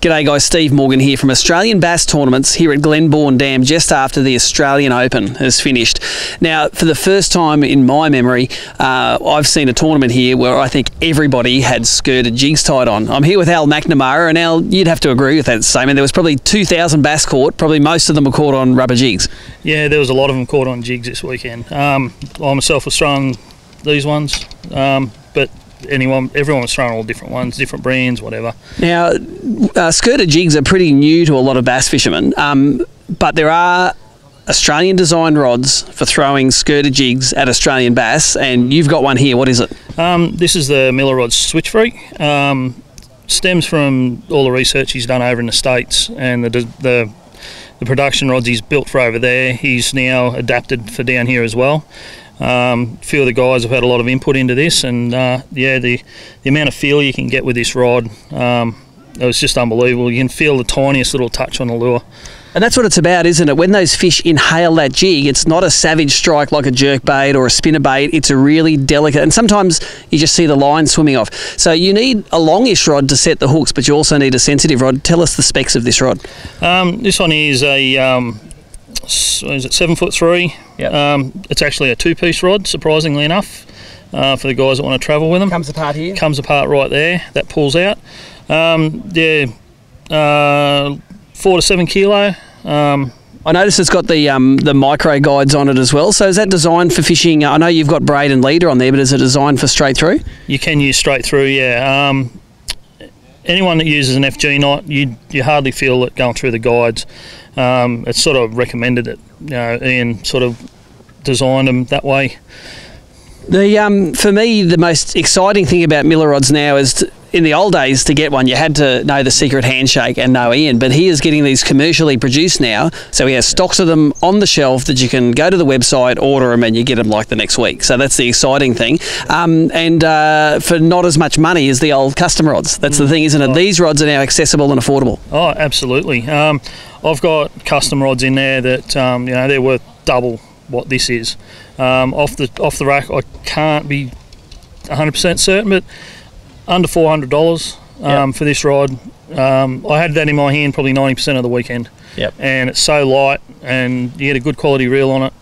G'day guys, Steve Morgan here from Australian Bass Tournaments here at Glenbourne Dam just after the Australian Open has finished. Now, for the first time in my memory, I've seen a tournament here where I think everybody had skirted jigs tied on. I'm here with Alan Macnamara, and Al, you'd have to agree with that statement. There was probably 2,000 bass caught, probably most of them were caught on rubber jigs. Yeah, there was a lot of them caught on jigs this weekend. I myself was throwing these ones, but everyone was throwing all different ones, different brands, whatever. Now, skirted jigs are pretty new to a lot of bass fishermen, but there are Australian designed rods for throwing skirted jigs at Australian bass, and you've got one here. What is it? This is the Millerods SwitchFreak. Stems from all the research he's done over in the States, and the production rods he's built for over there, he's now adapted for down here as well. A few of the guys have had a lot of input into this, and yeah, the amount of feel you can get with this rod, it was just unbelievable. You can feel the tiniest little touch on the lure. And that's what it's about, isn't it? When those fish inhale that jig, it's not a savage strike like a jerk bait or a spinner bait. It's a really delicate, and sometimes you just see the line swimming off. So you need a longish rod to set the hooks, but you also need a sensitive rod. Tell us the specs of this rod. This one is a is it 7'3"? Yep. It's actually a two-piece rod, surprisingly enough, for the guys that want to travel with them. Comes apart here. Comes apart right there. That pulls out. Yeah, 4 to 7 kilo. I noticed it's got the micro guides on it as well. So is that designed for fishing? I know you've got braid and leader on there, but is it designed for straight through? You can use straight through, yeah. Anyone that uses an FG knot, you hardly feel it going through the guides. It's sort of recommended it, Ian sort of designed them that way. For me, the most exciting thing about Millerods now is, in the old days, to get one, you had to know the secret handshake and know Ian, but he is getting these commercially produced now, so he has stocks of them on the shelf that you can go to the website, order them, and you get them like the next week. So that's the exciting thing. And for not as much money as the old custom rods. That's the thing, isn't it? These rods are now accessible and affordable. Oh, absolutely. I've got custom rods in there that they're worth double what this is. Off the rack, I can't be 100% certain, but under $400 for this rod. I had that in my hand probably 90% of the weekend. Yep. And it's so light, and you get a good quality reel on it.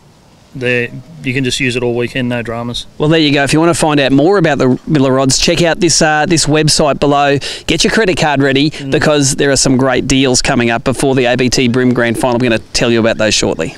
You can just use it all weekend, no dramas. Well, there you go. If you want to find out more about the Millerods, check out this website below. Get your credit card ready, because there are some great deals coming up before the ABT Brim Grand Final. We're going to tell you about those shortly.